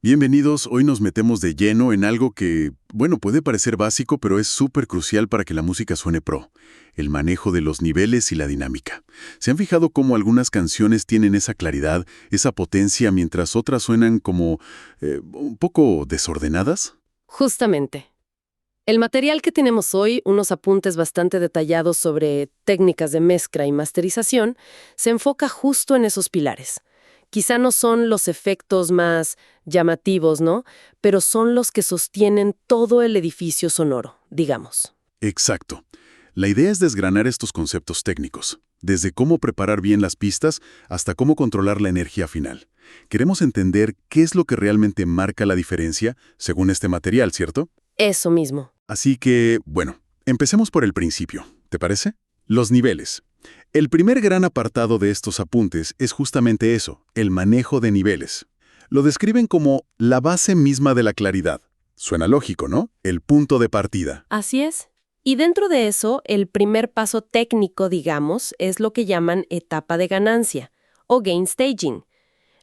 Bienvenidos, hoy nos metemos de lleno en algo que, bueno, puede parecer básico, pero es súper crucial para que la música suene pro, el manejo de los niveles y la dinámica. ¿Se han fijado cómo algunas canciones tienen esa claridad, esa potencia, mientras otras suenan como un poco desordenadas? Justamente. El material que tenemos hoy, unos apuntes bastante detallados sobre técnicas de mezcla y masterización, se enfoca justo en esos pilares. Quizá no son los efectos más llamativos, ¿no? Pero son los que sostienen todo el edificio sonoro, digamos. Exacto. La idea es desgranar estos conceptos técnicos, desde cómo preparar bien las pistas hasta cómo controlar la energía final. Queremos entender qué es lo que realmente marca la diferencia según este material, ¿cierto? Eso mismo. Así que, bueno, empecemos por el principio, ¿te parece? Los niveles. El primer gran apartado de estos apuntes es justamente eso, el manejo de niveles. Lo describen como la base misma de la claridad. Suena lógico, ¿no? El punto de partida. Así es. Y dentro de eso, el primer paso técnico, digamos, es lo que llaman etapa de ganancia, o gain staging.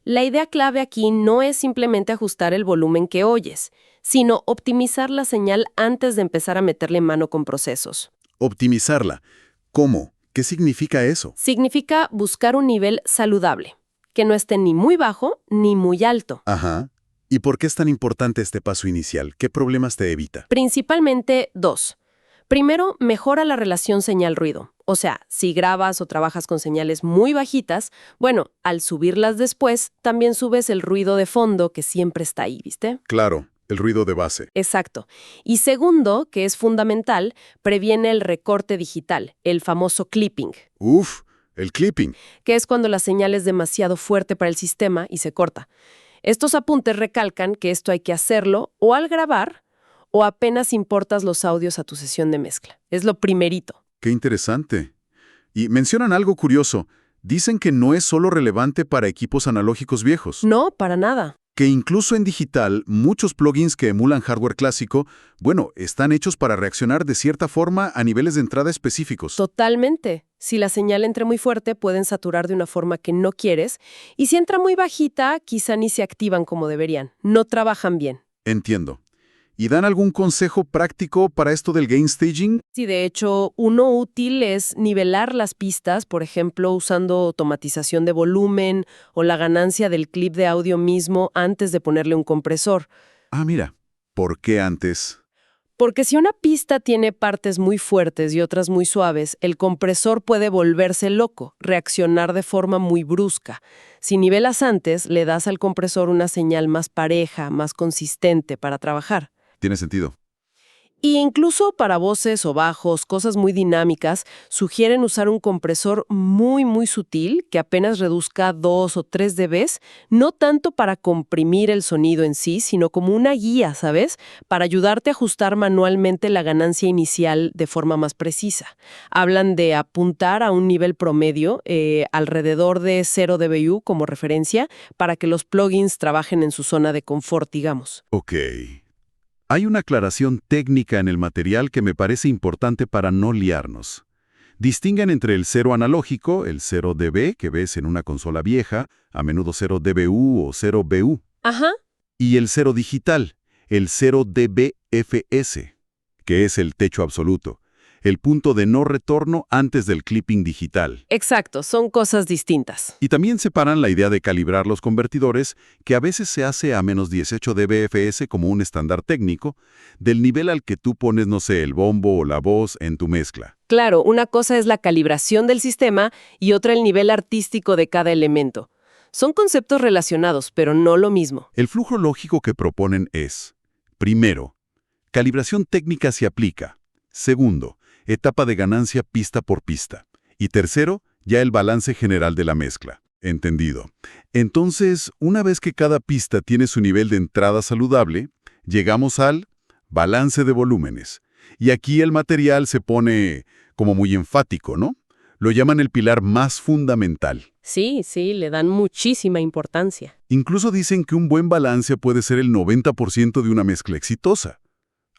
La idea clave aquí no es simplemente ajustar el volumen que oyes, sino optimizar la señal antes de empezar a meterle mano con procesos. Optimizarla. ¿Cómo? ¿Qué significa eso? Significa buscar un nivel saludable, que no esté ni muy bajo ni muy alto. Ajá. ¿Y por qué es tan importante este paso inicial? ¿Qué problemas te evita? Principalmente dos. Primero, mejora la relación señal-ruido. O sea, si grabas o trabajas con señales muy bajitas, bueno, al subirlas después, también subes el ruido de fondo que siempre está ahí, ¿viste? Claro, el ruido de base. Exacto. Y segundo, que es fundamental, previene el recorte digital, el famoso clipping, Uf, el clipping. que es cuando la señal es demasiado fuerte para el sistema y se corta. Estos apuntes recalcan que esto hay que hacerlo o al grabar o apenas importas los audios a tu sesión de mezcla. Es lo primerito. Qué interesante. Y mencionan algo curioso. Dicen que no es solo relevante para equipos analógicos viejos. No, para nada. Que incluso en digital, muchos plugins que emulan hardware clásico, bueno, están hechos para reaccionar de cierta forma a niveles de entrada específicos. Totalmente. Si la señal entra muy fuerte, pueden saturar de una forma que no quieres, y si entra muy bajita, quizá ni se activan como deberían. No trabajan bien. Entiendo. ¿Y dan algún consejo práctico para esto del gain staging? Sí, de hecho, uno útil es nivelar las pistas, por ejemplo, usando automatización de volumen o la ganancia del clip de audio mismo antes de ponerle un compresor. Ah, mira. ¿Por qué antes? Porque si una pista tiene partes muy fuertes y otras muy suaves, el compresor puede volverse loco, reaccionar de forma muy brusca. Si nivelas antes, le das al compresor una señal más pareja, más consistente para trabajar. Tiene sentido. Y incluso para voces o bajos, cosas muy dinámicas, sugieren usar un compresor muy sutil que apenas reduzca 2 o 3 dB, no tanto para comprimir el sonido en sí, sino como una guía, ¿sabes? Para ayudarte a ajustar manualmente la ganancia inicial de forma más precisa. Hablan de apuntar a un nivel promedio, alrededor de 0 dBu como referencia, para que los plugins trabajen en su zona de confort, digamos. Ok. Hay una aclaración técnica en el material que me parece importante para no liarnos. Distinguen entre el cero analógico, el 0 dB que ves en una consola vieja, a menudo 0 dBu o 0 BU, Ajá. y el cero digital, el 0 dBFS, que es el techo absoluto, el punto de no retorno antes del clipping digital. Exacto, son cosas distintas. Y también separan la idea de calibrar los convertidores, que a veces se hace a menos 18 dBFS como un estándar técnico, del nivel al que tú pones, no sé, el bombo o la voz en tu mezcla. Claro, una cosa es la calibración del sistema y otra el nivel artístico de cada elemento. Son conceptos relacionados, pero no lo mismo. El flujo lógico que proponen es: primero, calibración técnica se aplica. Segundo, etapa de ganancia pista por pista. Y tercero, ya el balance general de la mezcla. Entendido. Entonces, una vez que cada pista tiene su nivel de entrada saludable, llegamos al balance de volúmenes. Y aquí el material se pone como muy enfático, ¿no? Lo llaman el pilar más fundamental. Sí, le dan muchísima importancia. Incluso dicen que un buen balance puede ser el 90% de una mezcla exitosa.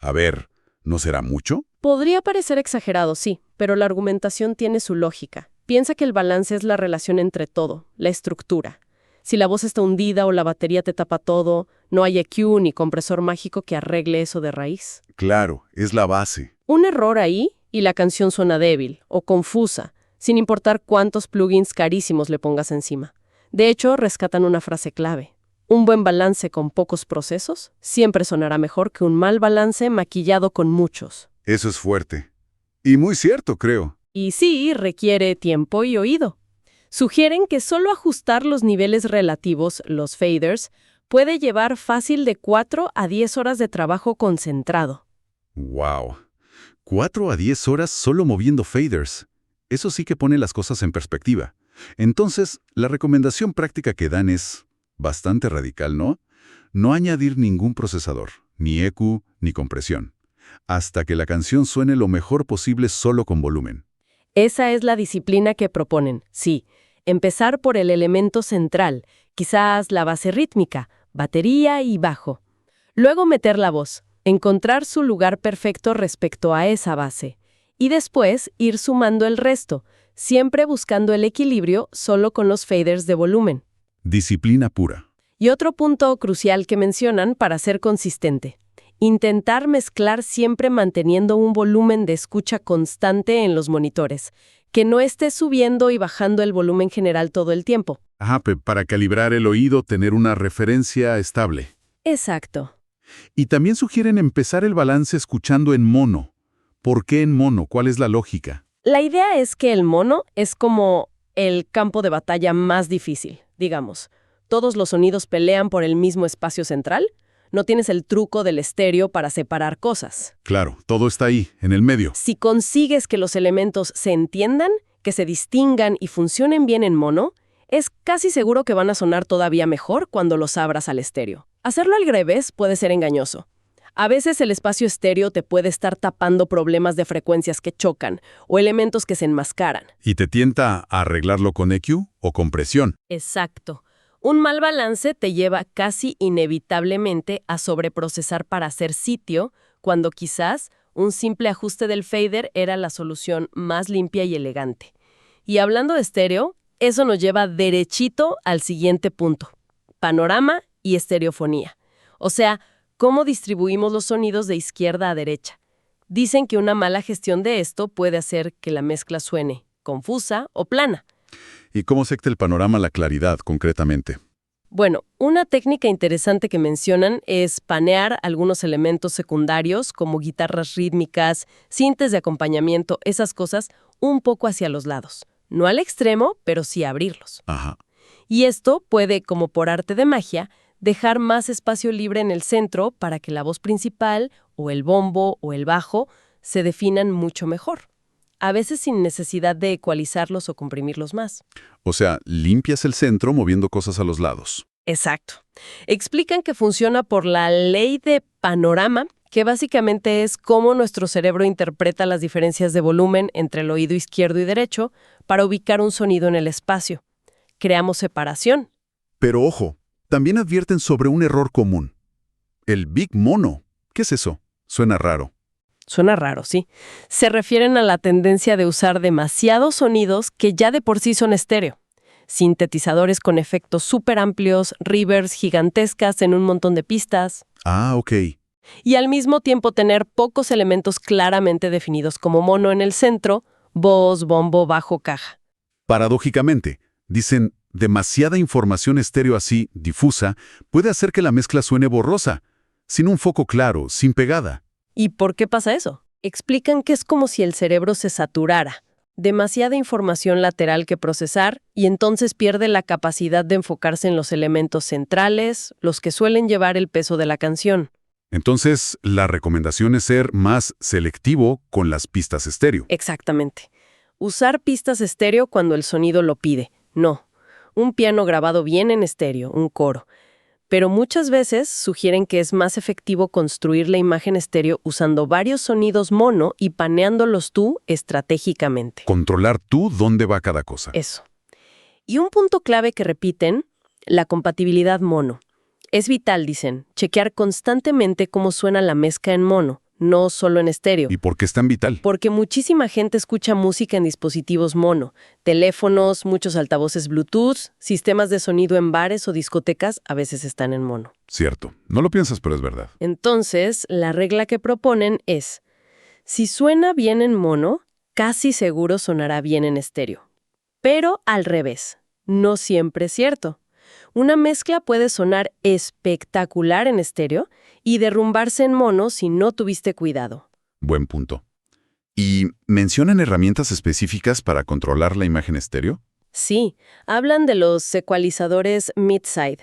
A ver, ¿no será mucho? Podría parecer exagerado, sí, pero la argumentación tiene su lógica. Piensa que el balance es la relación entre todo, la estructura. Si la voz está hundida o la batería te tapa todo, no hay EQ ni compresor mágico que arregle eso de raíz. Claro, es la base. Un error ahí y la canción suena débil o confusa, sin importar cuántos plugins carísimos le pongas encima. De hecho, rescatan una frase clave. Un buen balance con pocos procesos siempre sonará mejor que un mal balance maquillado con muchos. Eso es fuerte. Y muy cierto, creo. Y sí, requiere tiempo y oído. Sugieren que solo ajustar los niveles relativos, los faders, puede llevar fácil de 4 a 10 horas de trabajo concentrado. ¡Wow! 4 a 10 horas solo moviendo faders. Eso sí que pone las cosas en perspectiva. Entonces, la recomendación práctica que dan es bastante radical, ¿no? No añadir ningún procesador, ni EQ, ni compresión, hasta que la canción suene lo mejor posible solo con volumen. Esa es la disciplina que proponen, sí. Empezar por el elemento central, quizás la base rítmica, batería y bajo. Luego meter la voz, encontrar su lugar perfecto respecto a esa base. Y después ir sumando el resto, siempre buscando el equilibrio solo con los faders de volumen. Disciplina pura. Y otro punto crucial que mencionan para ser consistente. Intentar mezclar siempre manteniendo un volumen de escucha constante en los monitores, que no esté subiendo y bajando el volumen general todo el tiempo. Ajá, para calibrar el oído, tener una referencia estable. Exacto. Y también sugieren empezar el balance escuchando en mono. ¿Por qué en mono? ¿Cuál es la lógica? La idea es que el mono es como el campo de batalla más difícil, digamos. Todos los sonidos pelean por el mismo espacio central. No tienes el truco del estéreo para separar cosas. Claro, todo está ahí, en el medio. Si consigues que los elementos se entiendan, que se distingan y funcionen bien en mono, es casi seguro que van a sonar todavía mejor cuando los abras al estéreo. Hacerlo al revés puede ser engañoso. A veces el espacio estéreo te puede estar tapando problemas de frecuencias que chocan o elementos que se enmascaran. ¿Y te tienta a arreglarlo con EQ o compresión? Exacto. Un mal balance te lleva casi inevitablemente a sobreprocesar para hacer sitio, cuando quizás un simple ajuste del fader era la solución más limpia y elegante. Y hablando de estéreo, eso nos lleva derechito al siguiente punto: panorama y estereofonía. O sea, cómo distribuimos los sonidos de izquierda a derecha. Dicen que una mala gestión de esto puede hacer que la mezcla suene confusa o plana. ¿Y cómo secta el panorama la claridad, concretamente? Bueno, una técnica interesante que mencionan es panear algunos elementos secundarios como guitarras rítmicas, sintes de acompañamiento, esas cosas, un poco hacia los lados. No al extremo, pero sí abrirlos. Ajá. Y esto puede, como por arte de magia, dejar más espacio libre en el centro para que la voz principal, o el bombo, o el bajo, se definan mucho mejor. A veces sin necesidad de ecualizarlos o comprimirlos más. O sea, limpias el centro moviendo cosas a los lados. Exacto. Explican que funciona por la ley de panorama, que básicamente es cómo nuestro cerebro interpreta las diferencias de volumen entre el oído izquierdo y derecho para ubicar un sonido en el espacio. Creamos separación. Pero ojo, también advierten sobre un error común. El Big Mono. ¿Qué es eso? Suena raro. Suena raro, sí. Se refieren a la tendencia de usar demasiados sonidos que ya de por sí son estéreo. Sintetizadores con efectos súper amplios, reverbs gigantescas en un montón de pistas. Ah, ok. Y al mismo tiempo tener pocos elementos claramente definidos como mono en el centro, voz, bombo, bajo, caja. Paradójicamente, dicen, demasiada información estéreo así, difusa, puede hacer que la mezcla suene borrosa, sin un foco claro, sin pegada. ¿Y por qué pasa eso? Explican que es como si el cerebro se saturara. Demasiada información lateral que procesar y entonces pierde la capacidad de enfocarse en los elementos centrales, los que suelen llevar el peso de la canción. Entonces, la recomendación es ser más selectivo con las pistas estéreo. Exactamente. Usar pistas estéreo cuando el sonido lo pide. No. Un piano grabado bien en estéreo, un coro. Pero muchas veces sugieren que es más efectivo construir la imagen estéreo usando varios sonidos mono y paneándolos tú estratégicamente. Controlar tú dónde va cada cosa. Eso. Y un punto clave que repiten, la compatibilidad mono. Es vital, dicen, chequear constantemente cómo suena la mezcla en mono, no solo en estéreo. ¿Y por qué es tan vital? Porque muchísima gente escucha música en dispositivos mono, teléfonos, muchos altavoces Bluetooth, sistemas de sonido en bares o discotecas a veces están en mono. Cierto. No lo piensas, pero es verdad. Entonces, la regla que proponen es, si suena bien en mono, casi seguro sonará bien en estéreo. Pero al revés, no siempre es cierto. Una mezcla puede sonar espectacular en estéreo y derrumbarse en mono si no tuviste cuidado. Buen punto. ¿Y mencionan herramientas específicas para controlar la imagen estéreo? Sí, hablan de los ecualizadores mid-side,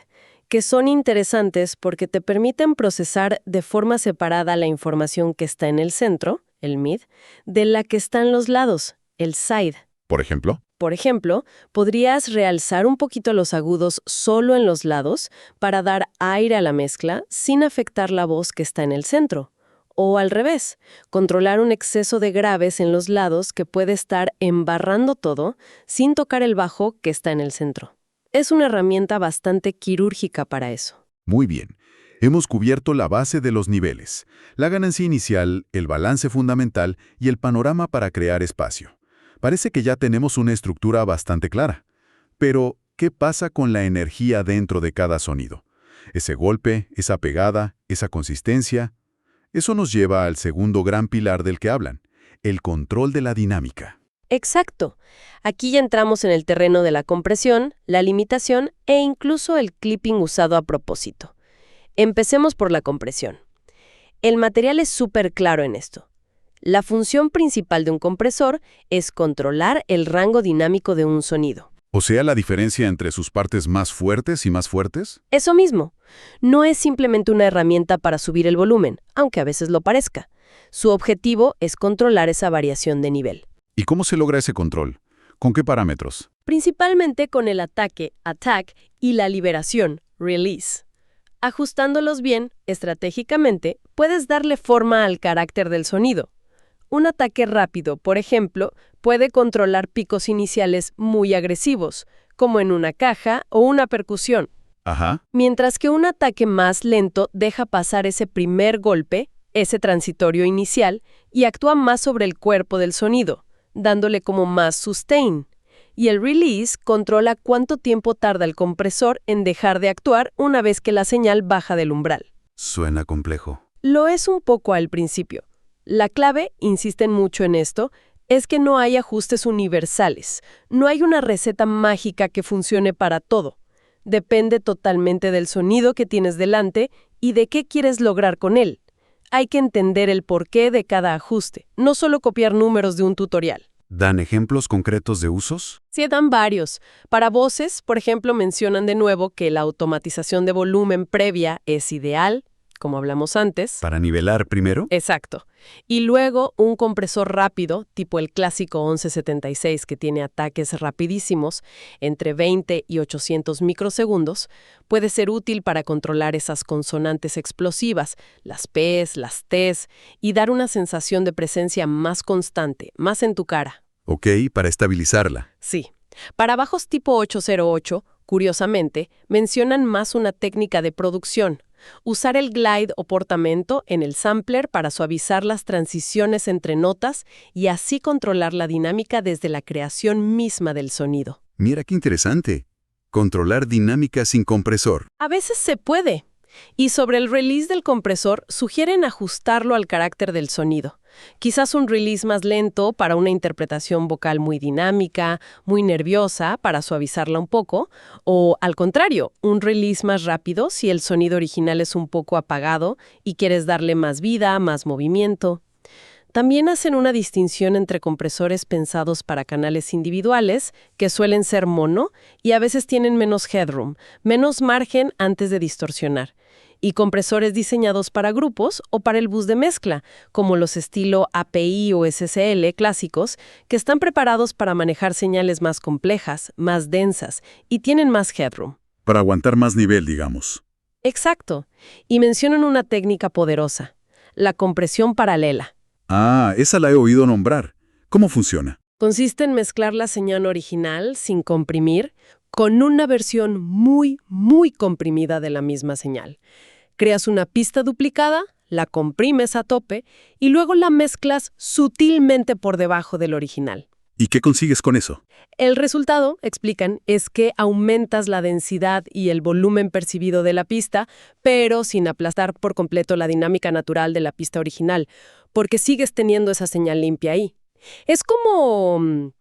que son interesantes porque te permiten procesar de forma separada la información que está en el centro, el mid, de la que está en los lados, el side. Por ejemplo. Por ejemplo, podrías realzar un poquito los agudos solo en los lados para dar aire a la mezcla sin afectar la voz que está en el centro. O al revés, controlar un exceso de graves en los lados que puede estar embarrando todo sin tocar el bajo que está en el centro. Es una herramienta bastante quirúrgica para eso. Muy bien. Hemos cubierto la base de los niveles, la ganancia inicial, el balance fundamental y el panorama para crear espacio. Parece que ya tenemos una estructura bastante clara. Pero, ¿qué pasa con la energía dentro de cada sonido? Ese golpe, esa pegada, esa consistencia. Eso nos lleva al segundo gran pilar del que hablan, el control de la dinámica. Exacto. Aquí ya entramos en el terreno de la compresión, la limitación e incluso el clipping usado a propósito. Empecemos por la compresión. El material es súper claro en esto. La función principal de un compresor es controlar el rango dinámico de un sonido. O sea, la diferencia entre sus partes más fuertes y más fuertes. Eso mismo. No es simplemente una herramienta para subir el volumen, aunque a veces lo parezca. Su objetivo es controlar esa variación de nivel. ¿Y cómo se logra ese control? ¿Con qué parámetros? Principalmente con el ataque, attack, y la liberación, release. Ajustándolos bien, estratégicamente, puedes darle forma al carácter del sonido. Un ataque rápido, por ejemplo, puede controlar picos iniciales muy agresivos, como en una caja o una percusión. Ajá. Mientras que un ataque más lento deja pasar ese primer golpe, ese transitorio inicial, y actúa más sobre el cuerpo del sonido, dándole como más sustain. Y el release controla cuánto tiempo tarda el compresor en dejar de actuar una vez que la señal baja del umbral. Suena complejo. Lo es un poco al principio. La clave, insisten mucho en esto, es que no hay ajustes universales. No hay una receta mágica que funcione para todo. Depende totalmente del sonido que tienes delante y de qué quieres lograr con él. Hay que entender el porqué de cada ajuste, no solo copiar números de un tutorial. ¿Dan ejemplos concretos de usos? Sí, dan varios. Para voces, por ejemplo, mencionan de nuevo que la automatización de volumen previa es ideal, como hablamos antes. ¿Para nivelar primero? Exacto. Y luego un compresor rápido, tipo el clásico 1176 que tiene ataques rapidísimos, entre 20 y 800 microsegundos, puede ser útil para controlar esas consonantes explosivas, las P's, las T's, y dar una sensación de presencia más constante, más en tu cara. Ok, para estabilizarla. Sí. Para bajos tipo 808, curiosamente, mencionan más una técnica de producción. Usar el glide o portamento en el sampler para suavizar las transiciones entre notas y así controlar la dinámica desde la creación misma del sonido. Mira qué interesante. Controlar dinámica sin compresor. A veces se puede. Y sobre el release del compresor, sugieren ajustarlo al carácter del sonido. Quizás un release más lento para una interpretación vocal muy dinámica, muy nerviosa para suavizarla un poco, o al contrario, un release más rápido si el sonido original es un poco apagado y quieres darle más vida, más movimiento. También hacen una distinción entre compresores pensados para canales individuales, que suelen ser mono, y a veces tienen menos headroom, menos margen antes de distorsionar, y compresores diseñados para grupos o para el bus de mezcla, como los estilo API o SSL clásicos, que están preparados para manejar señales más complejas, más densas, y tienen más headroom. Para aguantar más nivel, digamos. Exacto. Y mencionan una técnica poderosa, la compresión paralela. Ah, esa la he oído nombrar. ¿Cómo funciona? Consiste en mezclar la señal original sin comprimir con una versión muy, muy comprimida de la misma señal. Creas una pista duplicada, la comprimes a tope y luego la mezclas sutilmente por debajo del original. ¿Y qué consigues con eso? El resultado, explican, es que aumentas la densidad y el volumen percibido de la pista, pero sin aplastar por completo la dinámica natural de la pista original, porque sigues teniendo esa señal limpia ahí. Es como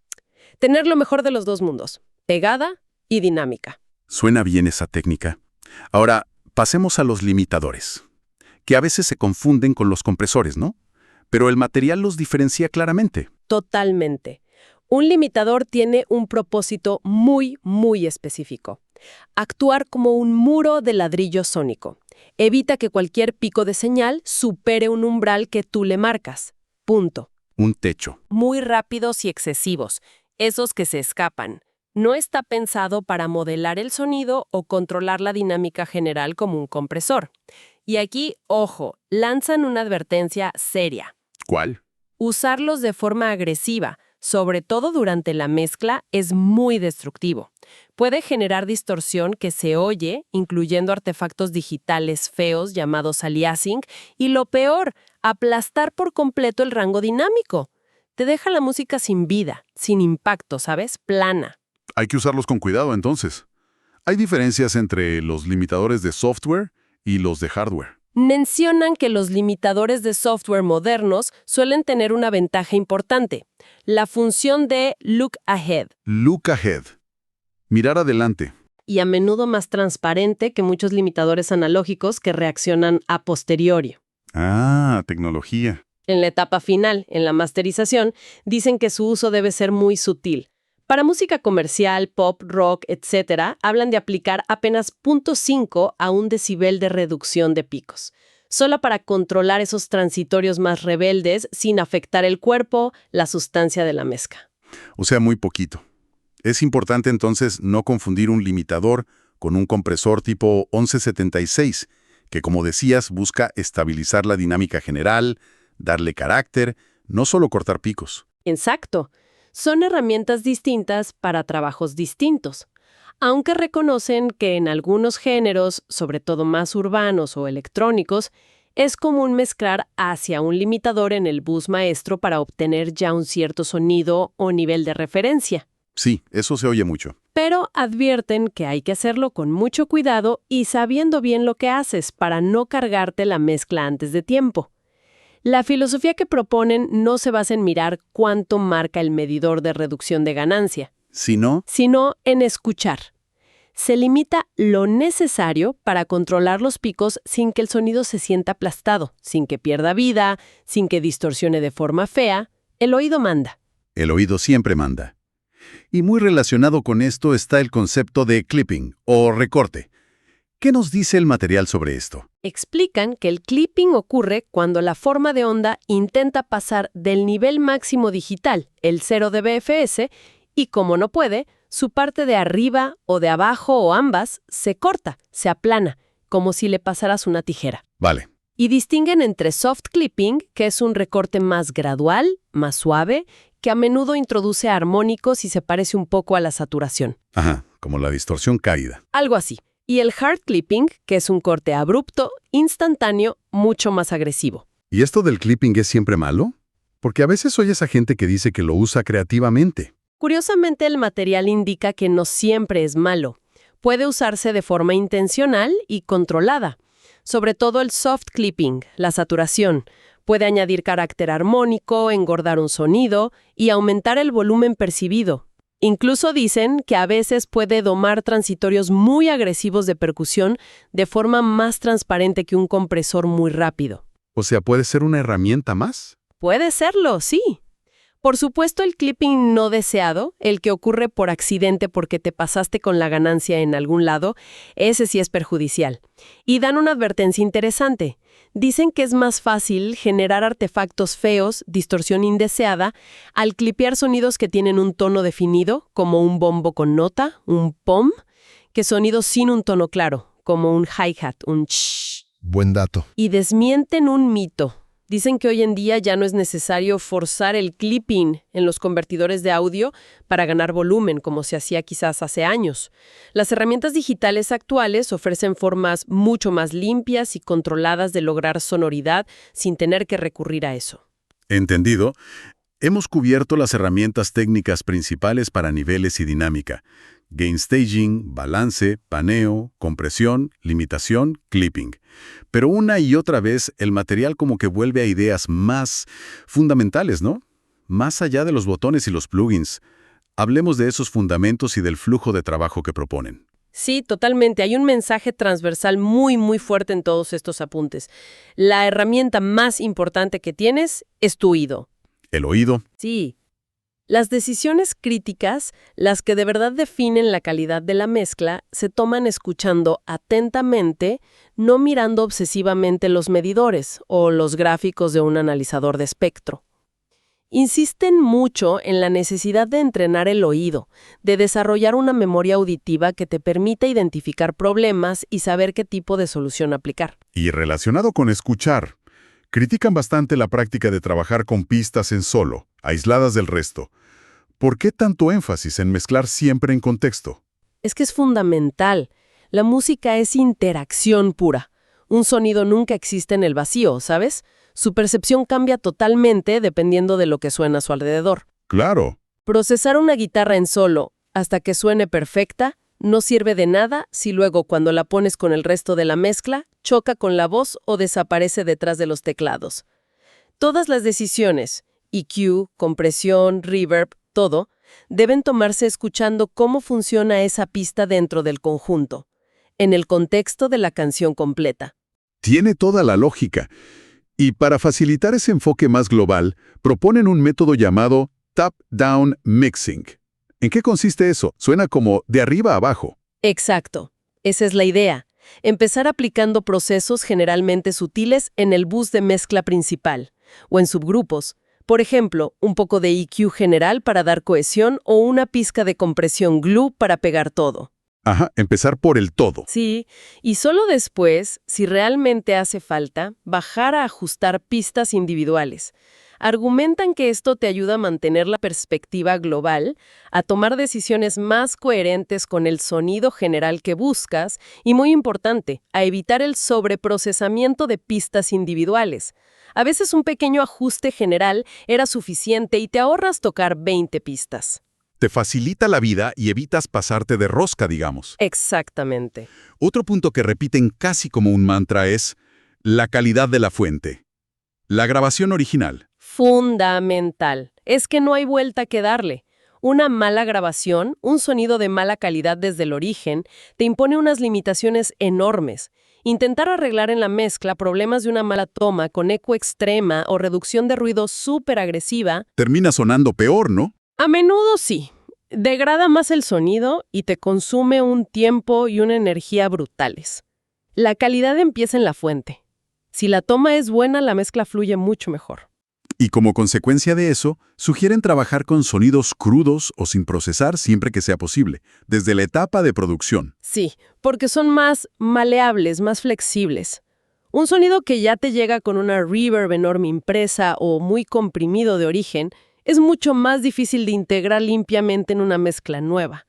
tener lo mejor de los dos mundos, pegada y dinámica. Suena bien esa técnica. Ahora, pasemos a los limitadores, que a veces se confunden con los compresores, ¿no? Pero el material los diferencia claramente. Totalmente. Un limitador tiene un propósito muy, muy específico. Actuar como un muro de ladrillo sónico. Evita que cualquier pico de señal supere un umbral que tú le marcas. Punto. Un techo. Muy rápidos y excesivos, esos que se escapan. No está pensado para modelar el sonido o controlar la dinámica general como un compresor. Y aquí, ojo, lanzan una advertencia seria. ¿Cuál? Usarlos de forma agresiva, sobre todo durante la mezcla, es muy destructivo. Puede generar distorsión que se oye, incluyendo artefactos digitales feos llamados aliasing, y lo peor, aplastar por completo el rango dinámico. Te deja la música sin vida, sin impacto, ¿sabes? Plana. Hay que usarlos con cuidado, entonces. ¿Hay diferencias entre los limitadores de software y los de hardware? Mencionan que los limitadores de software modernos suelen tener una ventaja importante, la función de look ahead. Look ahead. Mirar adelante. Y a menudo más transparente que muchos limitadores analógicos que reaccionan a posteriori. Ah, tecnología. En la etapa final, en la masterización, dicen que su uso debe ser muy sutil. Para música comercial, pop, rock, etc., hablan de aplicar apenas 0.5 a 1 decibel de reducción de picos, solo para controlar esos transitorios más rebeldes sin afectar el cuerpo, la sustancia de la mezcla. O sea, muy poquito. Es importante entonces no confundir un limitador con un compresor tipo 1176, que como decías busca estabilizar la dinámica general, darle carácter, no solo cortar picos. Exacto. Son herramientas distintas para trabajos distintos, aunque reconocen que en algunos géneros, sobre todo más urbanos o electrónicos, es común mezclar hacia un limitador en el bus maestro para obtener ya un cierto sonido o nivel de referencia. Sí, eso se oye mucho. Pero advierten que hay que hacerlo con mucho cuidado y sabiendo bien lo que haces para no cargarte la mezcla antes de tiempo. La filosofía que proponen no se basa en mirar cuánto marca el medidor de reducción de ganancia, sino en escuchar. Se limita lo necesario para controlar los picos sin que el sonido se sienta aplastado, sin que pierda vida, sin que distorsione de forma fea. El oído manda. el oído siempre manda. Y muy relacionado con esto está el concepto de clipping o recorte. ¿Qué nos dice el material sobre esto? Explican que el clipping ocurre cuando la forma de onda intenta pasar del nivel máximo digital, el 0 dBFS, y como no puede, su parte de arriba o de abajo o ambas se corta, se aplana, como si le pasaras una tijera. Vale. Y distinguen entre soft clipping, que es un recorte más gradual, más suave, que a menudo introduce armónicos y se parece un poco a la saturación. Ajá, como la distorsión caída. Algo así. Y el hard clipping, que es un corte abrupto, instantáneo, mucho más agresivo. ¿Y esto del clipping es siempre malo? Porque a veces oyes a gente que dice que lo usa creativamente. Curiosamente, el material indica que no siempre es malo. Puede usarse de forma intencional y controlada. Sobre todo el soft clipping, la saturación. Puede añadir carácter armónico, engordar un sonido y aumentar el volumen percibido. Incluso dicen que a veces puede domar transitorios muy agresivos de percusión de forma más transparente que un compresor muy rápido. O sea, ¿puede ser una herramienta más? Puede serlo, sí. Por supuesto, el clipping no deseado, el que ocurre por accidente porque te pasaste con la ganancia en algún lado, ese sí es perjudicial. Y dan una advertencia interesante. Dicen que es más fácil generar artefactos feos, distorsión indeseada, al clipear sonidos que tienen un tono definido, como un bombo con nota, un pom, que sonidos sin un tono claro, como un hi-hat, un shh. Buen dato. Y desmienten un mito. Dicen que hoy en día ya no es necesario forzar el clipping en los convertidores de audio para ganar volumen, como se hacía quizás hace años. Las herramientas digitales actuales ofrecen formas mucho más limpias y controladas de lograr sonoridad sin tener que recurrir a eso. Entendido. Hemos cubierto las herramientas técnicas principales para niveles y dinámica: gain staging, balance, paneo, compresión, limitación, clipping. Pero una y otra vez el material como que vuelve a ideas más fundamentales, ¿no? Más allá de los botones y los plugins. Hablemos de esos fundamentos y del flujo de trabajo que proponen. Sí, totalmente. Hay un mensaje transversal muy, muy fuerte en todos estos apuntes. La herramienta más importante que tienes es tu oído. El oído. Sí. Las decisiones críticas, las que de verdad definen la calidad de la mezcla, se toman escuchando atentamente, no mirando obsesivamente los medidores o los gráficos de un analizador de espectro. Insisten mucho en la necesidad de entrenar el oído, de desarrollar una memoria auditiva que te permita identificar problemas y saber qué tipo de solución aplicar. Y relacionado con escuchar, critican bastante la práctica de trabajar con pistas en solo, aisladas del resto. ¿Por qué tanto énfasis en mezclar siempre en contexto? Es que es fundamental. La música es interacción pura. Un sonido nunca existe en el vacío, ¿sabes? Su percepción cambia totalmente dependiendo de lo que suena a su alrededor. Claro. Procesar una guitarra en solo hasta que suene perfecta no sirve de nada si luego cuando la pones con el resto de la mezcla, choca con la voz o desaparece detrás de los teclados. Todas las decisiones, EQ, compresión, reverb, todo, deben tomarse escuchando cómo funciona esa pista dentro del conjunto, en el contexto de la canción completa. Tiene toda la lógica. Y para facilitar ese enfoque más global, proponen un método llamado Top-Down Mixing. ¿En qué consiste eso? Suena como de arriba a abajo. Exacto. Esa es la idea. Empezar aplicando procesos generalmente sutiles en el bus de mezcla principal, o en subgrupos. Por ejemplo, un poco de EQ general para dar cohesión o una pizca de compresión glue para pegar todo. Ajá, empezar por el todo. Sí, y solo después, si realmente hace falta, bajar a ajustar pistas individuales. Argumentan que esto te ayuda a mantener la perspectiva global, a tomar decisiones más coherentes con el sonido general que buscas y, muy importante, a evitar el sobreprocesamiento de pistas individuales. A veces un pequeño ajuste general era suficiente y te ahorras tocar 20 pistas. Te facilita la vida y evitas pasarte de rosca, digamos. Exactamente. Otro punto que repiten casi como un mantra es la calidad de la fuente. La grabación original. Fundamental. Es que no hay vuelta que darle. Una mala grabación, un sonido de mala calidad desde el origen, te impone unas limitaciones enormes. Intentar arreglar en la mezcla problemas de una mala toma con eco extrema o reducción de ruido súper agresiva. Termina sonando peor, ¿no? A menudo sí. Degrada más el sonido y te consume un tiempo y una energía brutales. La calidad empieza en la fuente. Si la toma es buena, la mezcla fluye mucho mejor. Y como consecuencia de eso, sugieren trabajar con sonidos crudos o sin procesar siempre que sea posible, desde la etapa de producción. Sí, porque son más maleables, más flexibles. Un sonido que ya te llega con una reverb enorme impresa o muy comprimido de origen es mucho más difícil de integrar limpiamente en una mezcla nueva.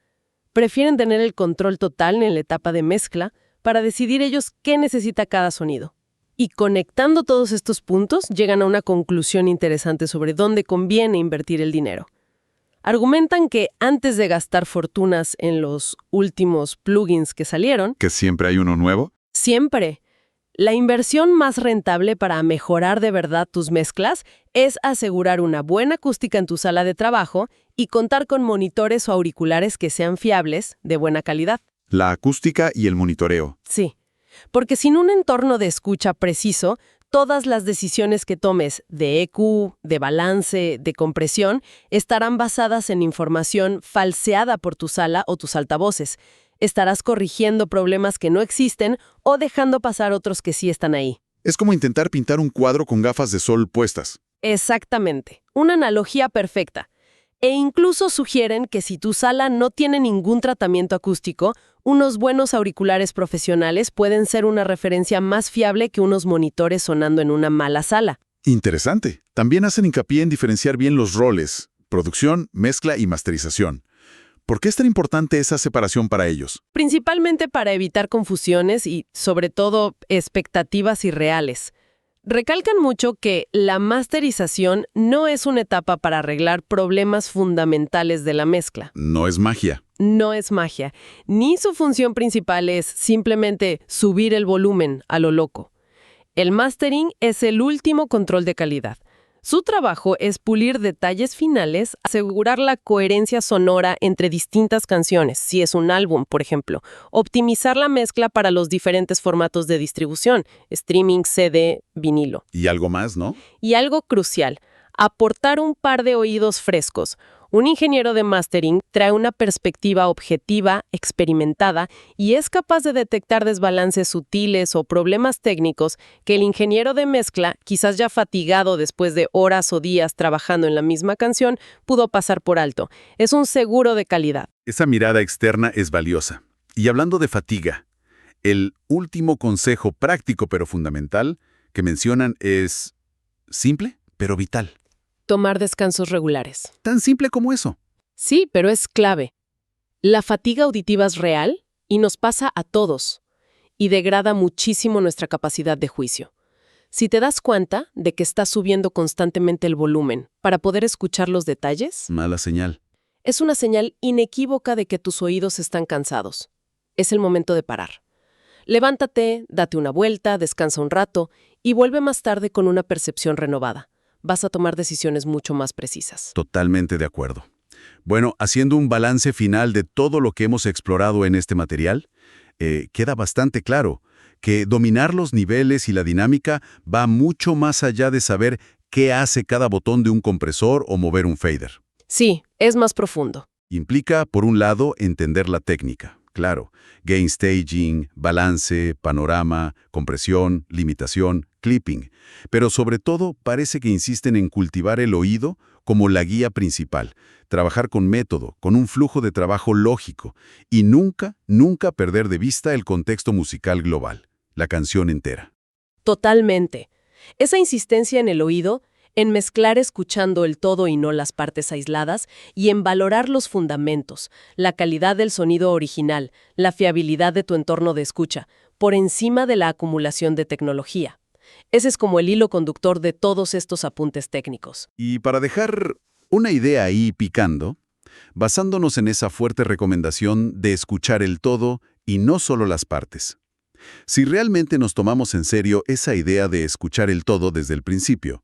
Prefieren tener el control total en la etapa de mezcla para decidir ellos qué necesita cada sonido. Y conectando todos estos puntos, llegan a una conclusión interesante sobre dónde conviene invertir el dinero. Argumentan que antes de gastar fortunas en los últimos plugins que salieron, ¿Que siempre hay uno nuevo? siempre, la inversión más rentable para mejorar de verdad tus mezclas es asegurar una buena acústica en tu sala de trabajo y contar con monitores o auriculares que sean fiables, de buena calidad. La acústica y el monitoreo. Sí, porque sin un entorno de escucha preciso, todas las decisiones que tomes de EQ, de balance, de compresión, estarán basadas en información falseada por tu sala o tus altavoces. Estarás corrigiendo problemas que no existen o dejando pasar otros que sí están ahí. Es como intentar pintar un cuadro con gafas de sol puestas. Exactamente. Una analogía perfecta. E incluso sugieren que si tu sala no tiene ningún tratamiento acústico, unos buenos auriculares profesionales pueden ser una referencia más fiable que unos monitores sonando en una mala sala. Interesante. También hacen hincapié en diferenciar bien los roles, producción, mezcla y masterización. ¿Por qué es tan importante esa separación para ellos? Principalmente para evitar confusiones y, sobre todo, expectativas irreales. Recalcan mucho que la masterización no es una etapa para arreglar problemas fundamentales de la mezcla. No es magia. No es magia, ni su función principal es simplemente subir el volumen a lo loco. El mastering es el último control de calidad. Su trabajo es pulir detalles finales, asegurar la coherencia sonora entre distintas canciones, si es un álbum, por ejemplo, optimizar la mezcla para los diferentes formatos de distribución, streaming, CD, vinilo. Y algo más, ¿no? Y algo crucial, aportar un par de oídos frescos. Un ingeniero de mastering trae una perspectiva objetiva, experimentada, y es capaz de detectar desbalances sutiles o problemas técnicos que el ingeniero de mezcla, quizás ya fatigado después de horas o días trabajando en la misma canción, pudo pasar por alto. Es un seguro de calidad. Esa mirada externa es valiosa. Y hablando de fatiga, el último consejo práctico pero fundamental que mencionan es simple pero vital. Tomar descansos regulares. Tan simple como eso. Sí, pero es clave. La fatiga auditiva es real y nos pasa a todos, y degrada muchísimo nuestra capacidad de juicio. Si te das cuenta de que estás subiendo constantemente el volumen para poder escuchar los detalles, Mala señal. es una señal inequívoca de que tus oídos están cansados. Es el momento de parar. Levántate, date una vuelta, descansa un rato y vuelve más tarde con una percepción renovada. Vas a tomar decisiones mucho más precisas. Totalmente de acuerdo. Bueno, haciendo un balance final de todo lo que hemos explorado en este material, queda bastante claro que dominar los niveles y la dinámica va mucho más allá de saber qué hace cada botón de un compresor o mover un fader. Sí, es más profundo. Implica, por un lado, entender la técnica. Claro, gain staging, balance, panorama, compresión, limitación, clipping. Pero sobre todo parece que insisten en cultivar el oído como la guía principal, trabajar con método, con un flujo de trabajo lógico y nunca, nunca perder de vista el contexto musical global, la canción entera. Totalmente. Esa insistencia en el oído, en mezclar escuchando el todo y no las partes aisladas, y en valorar los fundamentos, la calidad del sonido original, la fiabilidad de tu entorno de escucha, por encima de la acumulación de tecnología. Ese es como el hilo conductor de todos estos apuntes técnicos. Y para dejar una idea ahí picando, basándonos en esa fuerte recomendación de escuchar el todo y no solo las partes. Si realmente nos tomamos en serio esa idea de escuchar el todo desde el principio,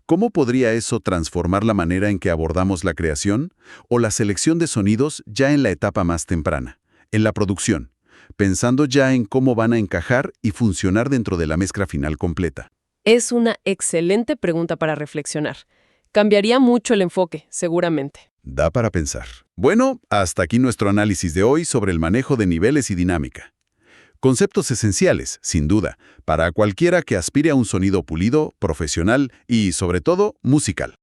¿cómo podría eso transformar la manera en que abordamos la creación o la selección de sonidos ya en la etapa más temprana, en la producción, pensando ya en cómo van a encajar y funcionar dentro de la mezcla final completa? Es una excelente pregunta para reflexionar. Cambiaría mucho el enfoque, seguramente. Da para pensar. Bueno, hasta aquí nuestro análisis de hoy sobre el manejo de niveles y dinámica. Conceptos esenciales, sin duda, para cualquiera que aspire a un sonido pulido, profesional y, sobre todo, musical.